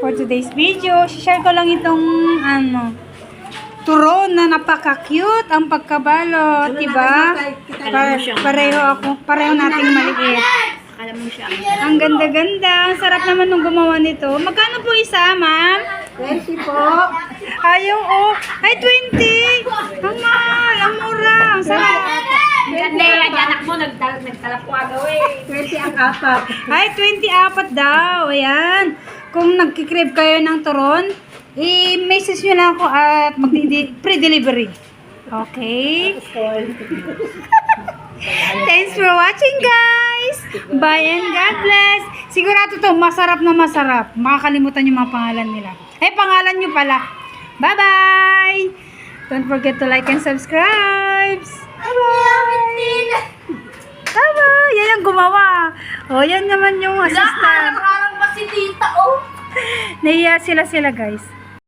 for today's video. Share ko lang itong turon na napaka-cute ang pagkabalot, diba? Pareho nating maliit. Alam mo siya. Ang ganda-ganda. Ang sarap naman nung gumawa nito. Magkano po isa, ma'am? 20 po. Ayaw, oh. Ay, 20. Ang mahal. Ang mura. Ang sarap. Ganda yan. Anak mo, nagtalap ko agawin. 20 ang apat. Ay, 24 daw. Ayan. Kung nagkikrib kayo ng turon, i-message nyo lang ako at pre-delivery. Okay? Thanks for watching, guys. Bye and God bless. Sigurado to, masarap na masarap. Makakalimutan yung mga pangalan nila. Pangalan nyo pala. Bye-bye. Don't forget to like and subscribe. Bye-bye. Bye-bye. Yan yung gumawa. O, yan naman yung assistant. Parang pa si tita, oh. Nahiya sila guys.